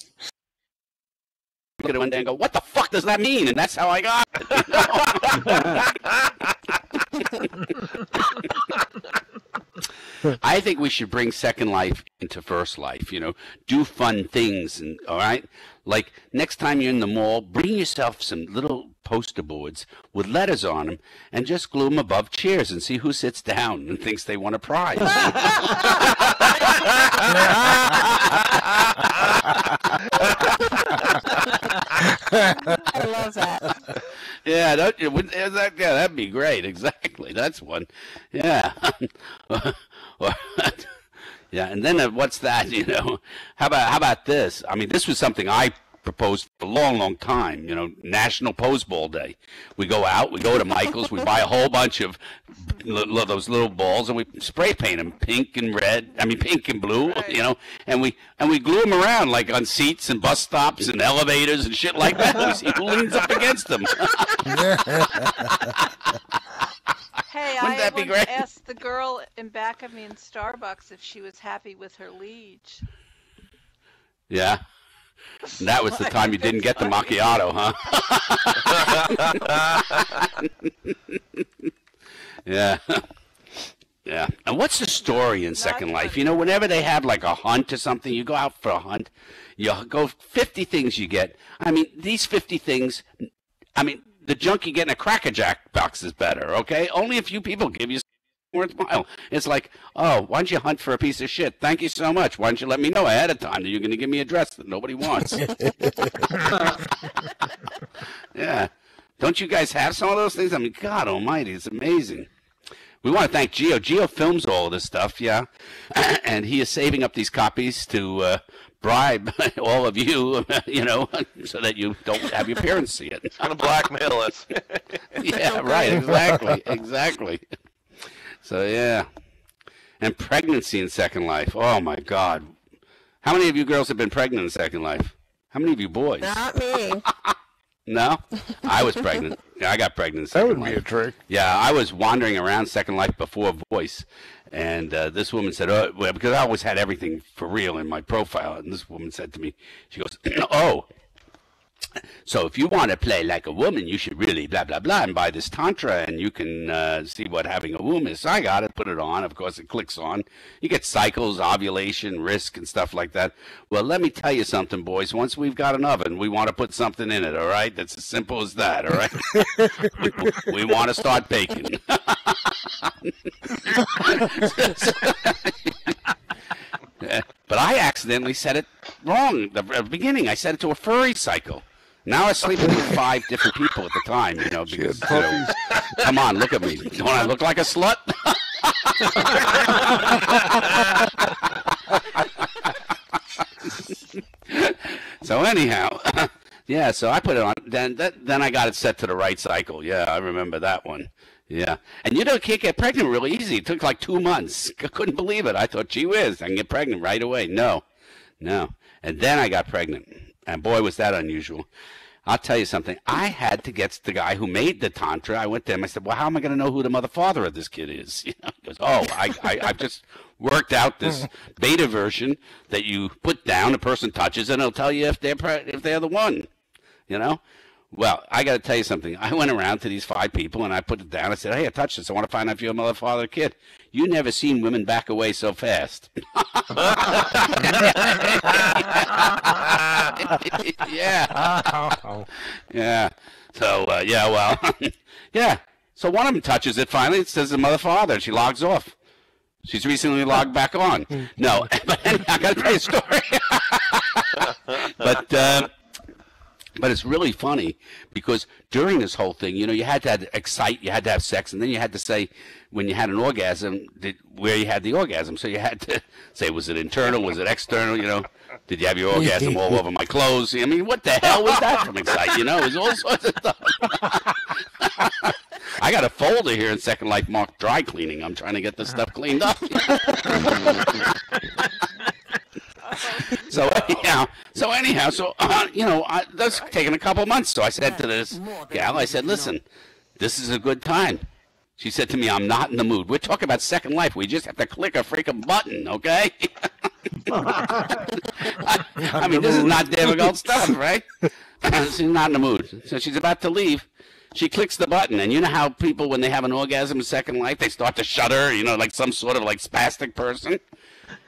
it one day and go, what the fuck does that mean? And that's how I got it. I think we should bring Second Life into First Life, you know, do fun things, and all right? Like, next time you're in the mall, bring yourself some little poster boards with letters on them and just glue them above chairs and see who sits down and thinks they want a prize. I love that. Yeah, don't you? Yeah, that'd be great. Exactly, that's one. Yeah. Yeah, and then what's that? You know, how about this? I mean, this was something I proposed for a long, long time. You know, National Pose Ball Day. We go out, we go to Michael's, we buy a whole bunch of those little balls, and we spray paint them pink and red. I mean, pink and blue. Right. You know, and we glue them around like on seats and bus stops and elevators and shit like that. We see who leans up against them. Hey, I once asked the girl in back of me in Starbucks if she was happy with her liege. Yeah. That was the time you didn't get the macchiato, huh? Yeah. Yeah. And what's the story in Second Life? You know, whenever they have like a hunt or something, you go out for a hunt, you go 50 things you get. I mean, these 50 things, I mean, the junk you get in a Cracker Jack box is better, okay? Only a few people give you worthwhile. It's like, oh, why don't you hunt for a piece of shit? Thank you so much. Why don't you let me know ahead of time that you're going to give me a dress that nobody wants? Yeah. Don't you guys have some of those things? I mean, God almighty, it's amazing. We want to thank Gio. Gio films all of this stuff, yeah. And he is saving up these copies to bribe all of you, you know, so that you don't have your parents see it. It's going to blackmail us. Yeah, right, exactly. So, yeah. And pregnancy in Second Life. Oh, my God. How many of you girls have been pregnant in Second Life? How many of you boys? Not me. No? I was pregnant. Yeah, I got pregnant in Second Life. That would be a trick. Yeah, I was wandering around Second Life before Voice. And this woman said, oh, well, because I always had everything for real in my profile. And this woman said to me, she goes, oh, so if you want to play like a woman, you should really blah, blah, blah, and buy this Tantra, and you can see what having a womb is. So I got it, put it on. Of course, it clicks on. You get cycles, ovulation, risk, and stuff like that. Well, let me tell you something, boys. Once we've got an oven, we want to put something in it, all right? That's as simple as that, all right? we want to start baking. But I accidentally said it wrong at the beginning. I said it to a furry cycle. Now I sleep with 5 different people at the time, you know, because, you know, come on, look at me. Don't I look like a slut? So anyhow, yeah, so I put it on. Then I got it set to the right cycle. Yeah, I remember that one. Yeah. And you know, can't get pregnant really easy. It took like 2 months. I couldn't believe it. I thought, gee whiz, I can get pregnant right away. No. And then I got pregnant. And boy, was that unusual. I'll tell you something. I had to get the guy who made the Tantra. I went to him. I said, well, how am I going to know who the mother father of this kid is? You know, he goes, oh, I've just worked out this beta version that you put down, a person touches, and it'll tell you if they're the one, you know? Well, I got to tell you something. I went around to these 5 people, and I put it down. I said, hey, I touched this. I want to find out if you're a mother, father, kid. You never seen women back away so fast. Yeah. Yeah. So, yeah, well, yeah. So one of them touches it finally. It says the mother, father. She logs off. She's recently logged back on. No, but I got to tell you a story. But it's really funny because during this whole thing, you know, you had to excite, you had to have sex, and then you had to say when you had an orgasm where you had the orgasm. So you had to say, was it internal, was it external, you know? Did you have your orgasm all over my clothes? I mean, what the hell was that from Excite? You know, it was all sorts of stuff. I got a folder here in Second Life marked dry cleaning. I'm trying to get this stuff cleaned up. So anyhow, you know, that's taken a couple months. So I said to this gal, I said, listen, this is a good time. She said to me, I'm not in the mood. We're talking about Second Life. We just have to click a freaking button, okay? I mean, this is not difficult stuff, right? She's not in the mood. So she's about to leave. She clicks the button, and you know how people, when they have an orgasm in Second Life, they start to shudder, you know, like some sort of like spastic person?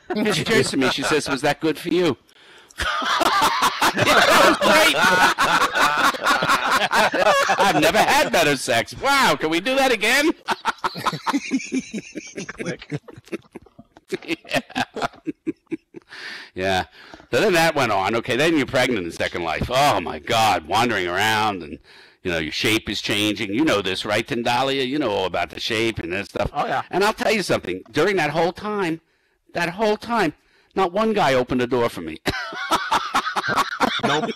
And she turns to me, she says, was that good for you? Great. I've never had better sex. Wow, can we do that again? Yeah. So then that went on. Okay, then you're pregnant in Second Life. Oh my God, wandering around, and you know your shape is changing. You know this, right, Tindalia? You know all about the shape and that stuff. Oh yeah. And I'll tell you something. During that whole time, not one guy opened the door for me. Nope.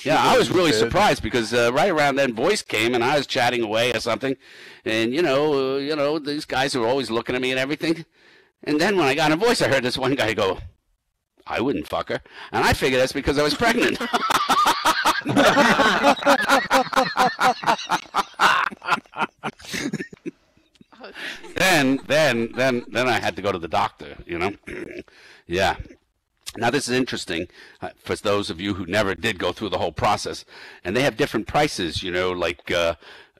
Yeah, I was really surprised because right around then, voice came and I was chatting away or something, and you know, these guys were always looking at me and everything. And then when I got a voice, I heard this one guy go, "I wouldn't fuck her," and I figured that's because I was pregnant. Then I had to go to the doctor, you know. Yeah. Now this is interesting for those of you who never did go through the whole process, and they have different prices, you know, like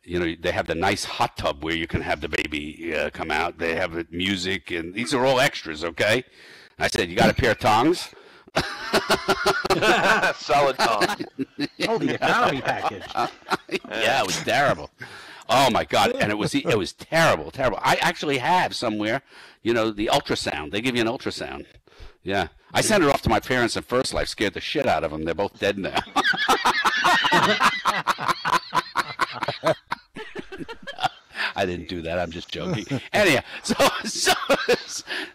you know, they have the nice hot tub where you can have the baby come out. They have music, and these are all extras, okay? I said, you got a pair of tongs? Solid tongs. Oh, the economy package. Yeah, it was terrible. Oh my God! And it was terrible. I actually have somewhere, you know, the ultrasound. They give you an ultrasound. Yeah, I sent it off to my parents in First Life. Scared the shit out of them. They're both dead now. I didn't do that. I'm just joking. Anyhow,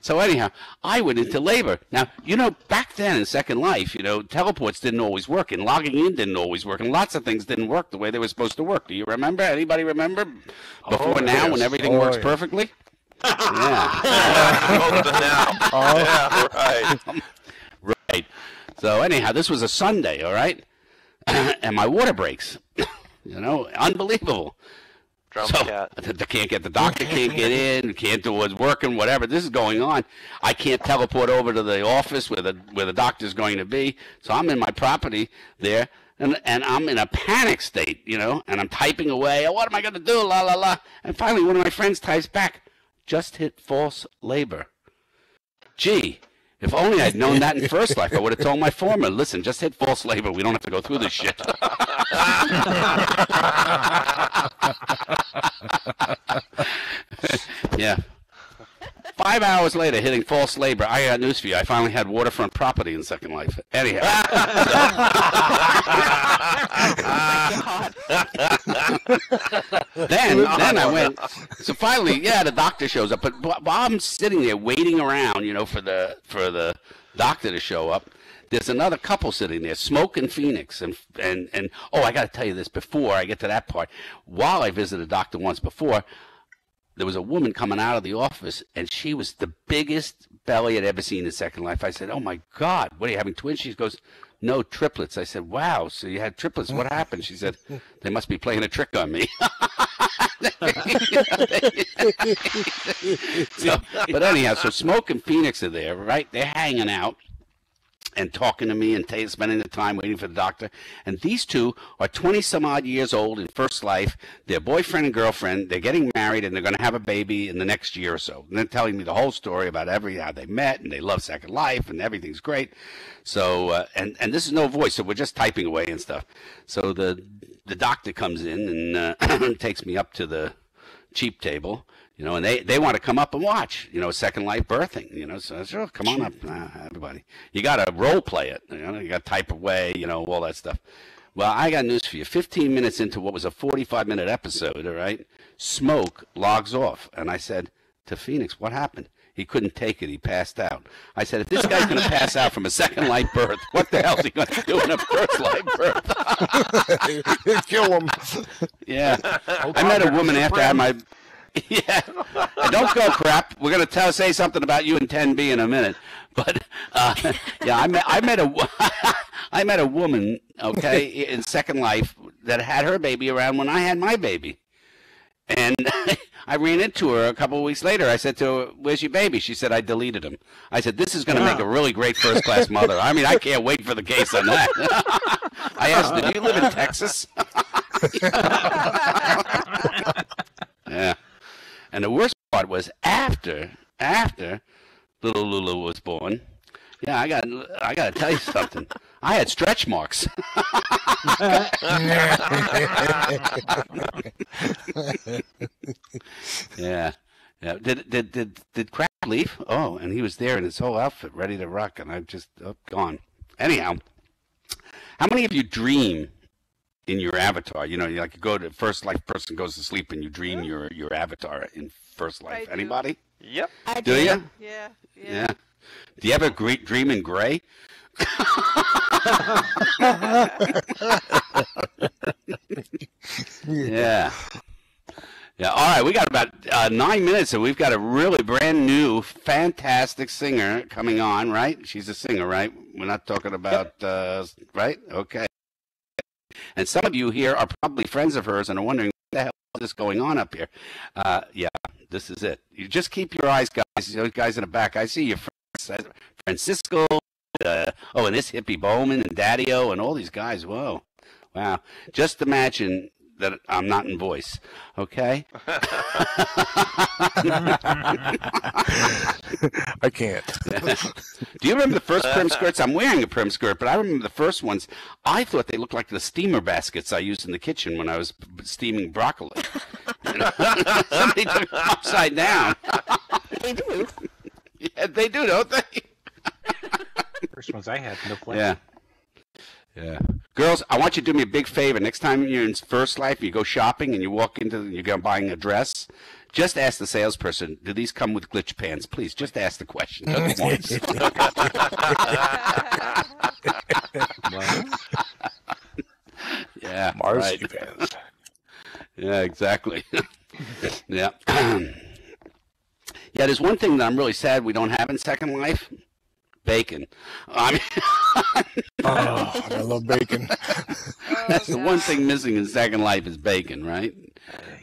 so anyhow, I went into labor. Now, you know, back then in Second Life, you know, teleports didn't always work, and logging in didn't always work, and lots of things didn't work the way they were supposed to work. Do you remember? Anybody remember? Before now, when everything works perfectly? Yeah. Yeah, right. Right. So anyhow, this was a Sunday, all right? And my water breaks. You know, unbelievable. Cat. They can't get, the doctor can't get in, can't do what's working, whatever. This is going on. I can't teleport over to the office where the doctor's going to be. So I'm in my property there, and I'm in a panic state, you know, and I'm typing away. Oh, what am I going to do? La, la, la. And finally, one of my friends types back, just hit false labor. Gee, if only I'd known that in First Life, I would have told my foreman, listen, just hit false labor. We don't have to go through this shit. Yeah. 5 hours later, hitting false labor, I got news for you. I finally had waterfront property in Second Life. Anyhow. Then I went. So finally, yeah, the doctor shows up. But while I'm sitting there waiting around, you know, for the doctor to show up, there's another couple sitting there, Smoke and Phoenix, and oh, I got to tell you this before I get to that part. While I visited a doctor once before, there was a woman coming out of the office, and she was the biggest belly I'd ever seen in Second Life. I said, "Oh my God, what are you having, twins?" She goes, "No, triplets." I said, "Wow, so you had triplets? What happened?" She said, "They must be playing a trick on me." But anyhow, so Smoke and Phoenix are there, right? They're hanging out and talking to me and spending the time waiting for the doctor. And these two are 20-some-odd years old in First Life. They're boyfriend and girlfriend. They're getting married, and they're going to have a baby in the next year or so. And they're telling me the whole story about how they met, and they love Second Life, and everything's great. So, and this is no voice, so we're just typing away and stuff. So the doctor comes in and takes me up to the cheap table. You know, and they want to come up and watch, you know, Second Life birthing, you know, so sure, come on up, everybody. You got to role play it, you know, you got to type away, you know, all that stuff. Well, I got news for you. 15 minutes into what was a 45-minute episode, all right, Smoke logs off. And I said to Phoenix, what happened? He couldn't take it. He passed out. I said, if this guy's going to pass out from a Second Life birth, what the hell is he going to do in a First Life birth? Kill him. Yeah. I met a woman after I had my... Yeah, don't go, crap. We're gonna say something about you and 10B in a minute. But yeah, I met a woman, okay, in Second Life. that had her baby around when I had my baby. And I ran into her a couple of weeks later. I said to her, "Where's your baby?" She said, "I deleted him." I said, "This is going to make a really great first-class mother." I mean, I can't wait for the case on that. I asked her, "Do you live in Texas?" Yeah. And the worst part was after little Lulu was born. Yeah, I got to tell you something. I had stretch marks. Yeah. Yeah. Did Crab leave? Oh, and he was there in his whole outfit, ready to rock, and I'm just gone. Anyhow, how many of you dream in your avatar? You know, you like go to First Life, person goes to sleep, and you dream your avatar in First Life. Anybody? Yep. Do you? Yeah. Yeah. Do you ever dream in gray? Yeah. Yeah. All right. We got about 9 minutes, and we've got a really brand new, fantastic singer coming on, right? She's a singer, right? We're not talking about, right? Okay. And some of you here are probably friends of hers and are wondering, what the hell is going on up here? Yeah, this is it. You just keep your eyes, guys. Those guys in the back. I see your friends, Francisco, and this hippie Bowman and Daddy-O and all these guys. Whoa. Wow. Just imagine that I'm not in voice, okay? I can't. Do you remember the first prim skirts? I'm wearing a prim skirt, but I remember the first ones. I thought they looked like the steamer baskets I used in the kitchen when I was steaming broccoli. You know? Somebody took them upside down. They do. Yeah, they do, don't they? First ones I had, no question. Yeah. Yeah. Girls, I want you to do me a big favor. Next time you're in First Life, you go shopping and you walk into, you're going buying a dress, just ask the salesperson, do these come with glitch pants? Please, just ask the question. Once. Yeah. Marzipans. Yeah, exactly. Yeah. Yeah, there's one thing that I'm really sad we don't have in Second Life. Bacon. I mean, I love bacon. That's the one thing missing in Second Life is bacon, right?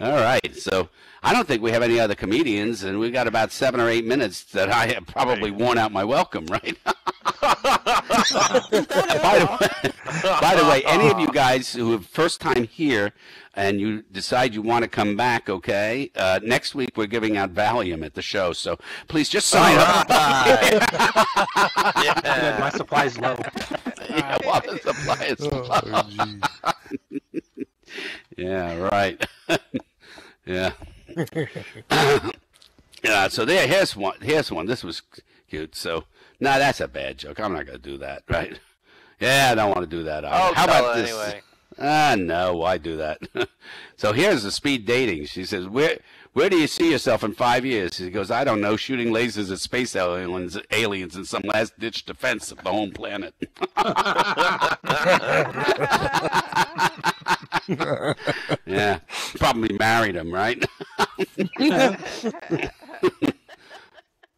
All right. So I don't think we have any other comedians, and we've got about 7 or 8 minutes that I have probably worn out my welcome, right? By the way, any of you guys who are first time here and you decide you want to come back, okay? Next week we're giving out Valium at the show, so please just sign up. Yeah, my supply's low. Yeah, well, the supply is low. Yeah, right. Yeah. Yeah. So here's one. This was cute. So, no, that's a bad joke. I'm not gonna do that, right? Yeah, I don't want to do that. Oh, how about this? Anyway. No, why do that? So here's the speed dating. She says, where do you see yourself in 5 years? He goes, I don't know, shooting lasers at space aliens in some last-ditch defense of the home planet. Yeah, probably married him, right?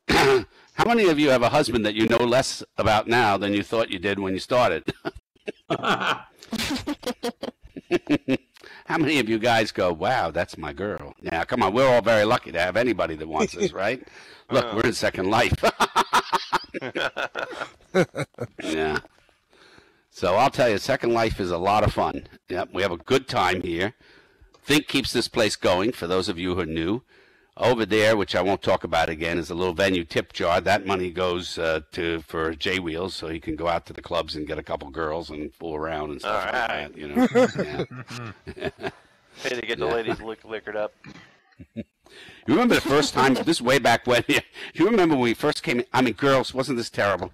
How many of you have a husband that you know less about now than you thought you did when you started? How many of you guys go, wow, that's my girl? Yeah, come on, we're all very lucky to have anybody that wants us, right? Look, we're in Second Life. Yeah. So I'll tell you, Second Life is a lot of fun. Yep, we have a good time here. Think keeps this place going, for those of you who are new. Over there, which I won't talk about again, is a little venue tip jar. That money goes for J Wheels, so he can go out to the clubs and get a couple girls and fool around and stuff like that. You know, Pay to get the ladies liquored up. You remember the first time? This is way back when. Do you remember when we first came in? I mean, girls, wasn't this terrible?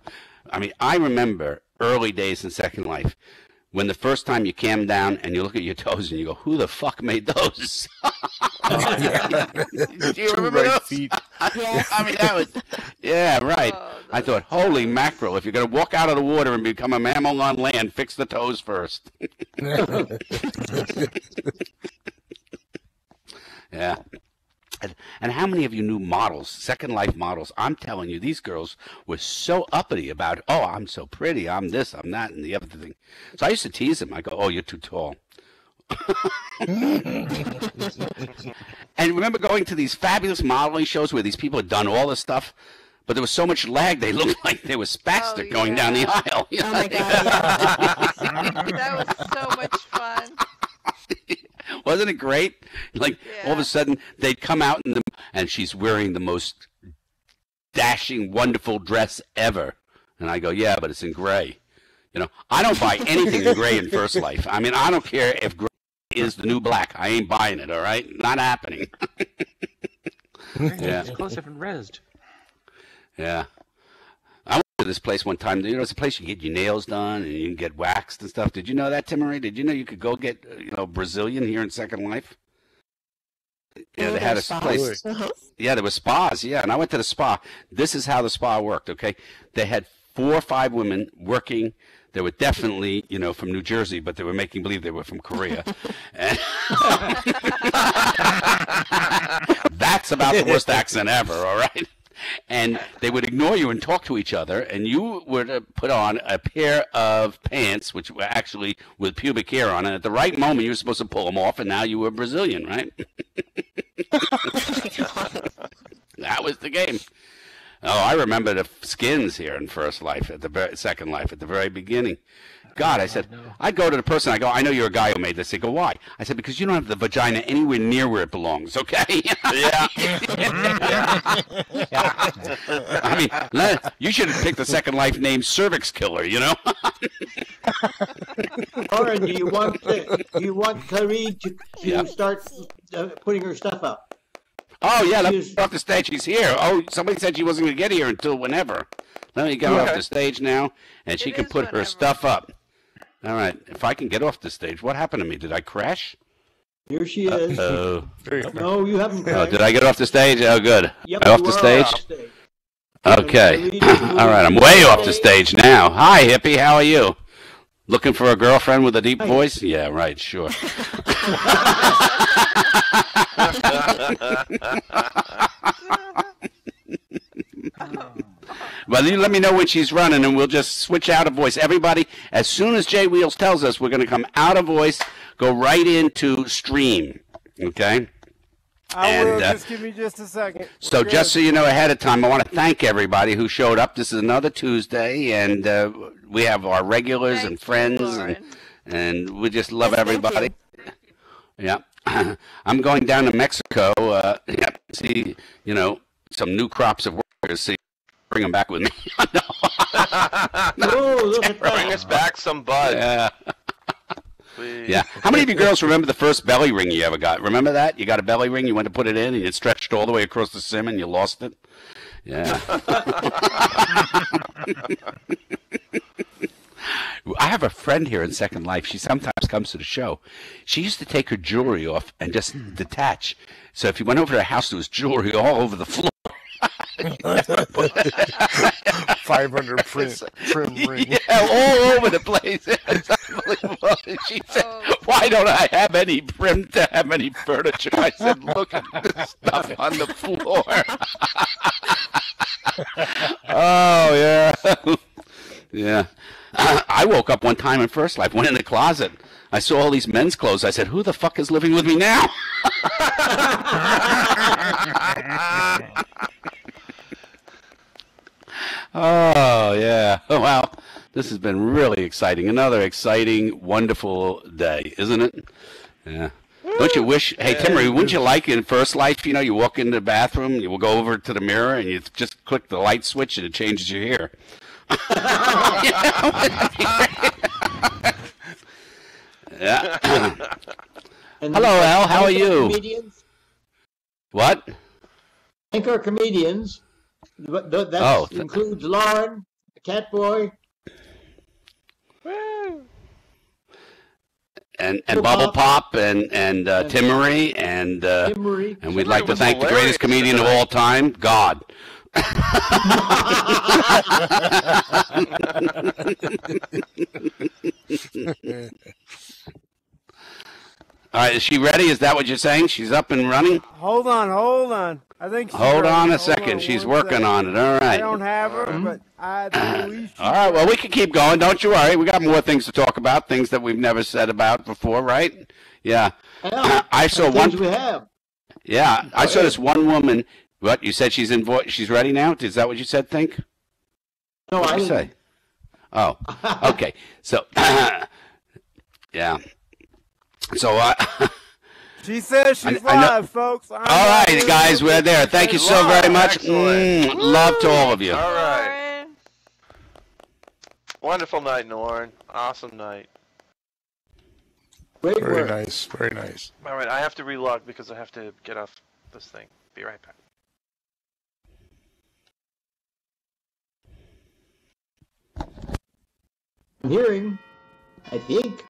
I mean, I remember early days in Second Life. When the first time you cam down and you look at your toes and you go, who the fuck made those? Do you remember those? Feet. I mean, that was, yeah, right. I thought, holy mackerel, if you're going to walk out of the water and become a mammal on land, fix the toes first. Yeah. And how many of you knew models, Second Life models? I'm telling you, these girls were so uppity about, oh, I'm so pretty, I'm this, I'm that, and the other thing. So I used to tease them. I go, oh, you're too tall. And remember going to these fabulous modeling shows where these people had done all this stuff, but there was so much lag they looked like they were spastic going down the aisle. Oh my God! That was so much fun. Wasn't it great? Like all of a sudden they'd come out and she's wearing the most dashing, wonderful dress ever, and I go, yeah, but it's in gray. You know, I don't buy anything in gray in First Life. I mean, I don't care if gray is the new black. I ain't buying it. All right, not happening. Yeah, clothes have been rezzed. Yeah. I went to this place one time. You know, it's a place you get your nails done and you can get waxed and stuff. Did you know that, Tim Marie? Did you know you could go get, Brazilian here in Second Life? Yeah, they had a place. Yeah, there were spas. Yeah, and I went to the spa. This is how the spa worked, okay? They had 4 or 5 women working. They were definitely, from New Jersey, but they were making believe they were from Korea. That's about the worst accent ever, all right? And they would ignore you and talk to each other, and you were to put on a pair of pants, which were actually with pubic hair on, and at the right moment you were supposed to pull them off, and now you were Brazilian, right? That was the game. Oh, I remember the skins here in Second Life, at the very beginning. God, I said, I'd go to the person, I go, I know you're a guy who made this. They go, why? I said, because you don't have the vagina anywhere near where it belongs, okay? Yeah. I mean, you should have picked the Second Life name Cervix Killer, Lauren, do you want Clarie to start putting her stuff up? Oh, yeah, let me get off the stage. She's here. Oh, somebody said she wasn't going to get here until whenever. Let me get off the stage now, and she can put her stuff up. All right. If I can get off the stage. What happened to me? Did I crash? Here she is. No, you haven't crashed. Oh, did I get off the stage? Oh, good. Yep, Off the stage? Okay. All right. I'm way off the stage now. Hi, hippie. How are you? Looking for a girlfriend with a deep voice? Yeah, right. Sure. Well, you let me know when she's running, and we'll just switch out of voice. Everybody, as soon as Jay Wheels tells us, we're going to come out of voice, go right into stream, okay? I will. Just give me just a second. So just so you know ahead of time, I want to thank everybody who showed up. This is another Tuesday, and we have our regulars and friends, and we just love everybody. Yeah. I'm going down to Mexico, see, some new crops of workers, see, bring them back with me. Bring us back some bud. Yeah. Yeah. How many of you girls remember the first belly ring you ever got? Remember that? You got a belly ring, you went to put it in, and it stretched all the way across the sim, and you lost it? Yeah. I have a friend here in Second Life. She sometimes comes to the show. She used to take her jewelry off and just detach. So if you went over to her house, there was jewelry all over the floor. 500 trim ring. Yeah, all over the place. It's unbelievable. She said, why don't I have any trim to have any furniture? I said, look at this stuff on the floor. Oh, yeah. Yeah. I woke up one time in First Life, went in the closet. I saw all these men's clothes. I said, who the fuck is living with me now? Oh, yeah. Well, this has been really exciting. Another exciting, wonderful day, isn't it? Yeah. Don't you wish, hey, Timmery, wouldn't you like in First Life, you walk into the bathroom, you will go over to the mirror, and you just click the light switch, and it changes your hair. Yeah. Hello, Al. How are you? Comedians? What? Thank our comedians. That includes Lauren, Catboy, and Bubble Pop and Timmery and we'd like to thank the greatest comedian of all time, God. All right, is she ready? Is that what you're saying? She's up and running? Hold on. I think she's Hold ready. on a second. She's working on it. All right. I don't have her, but I believe she's all right, well, we can keep going. Don't you worry. We got more things to talk about, things that we've never said about before, right? Yeah. I saw one. We have. Yeah, I saw this one woman. What you said? She's she's ready now. Is that what you said? Think. No, what did I you say. Oh, okay. So, yeah. So, she says she's live, folks. All right, guys, we're there. Thank you so very much. Love to all of you. All right. Wonderful night, Norn. Awesome night. Great Very work. nice. Very nice. All right, I have to relog because I have to get off this thing. Be right back. I'm hearing, I think.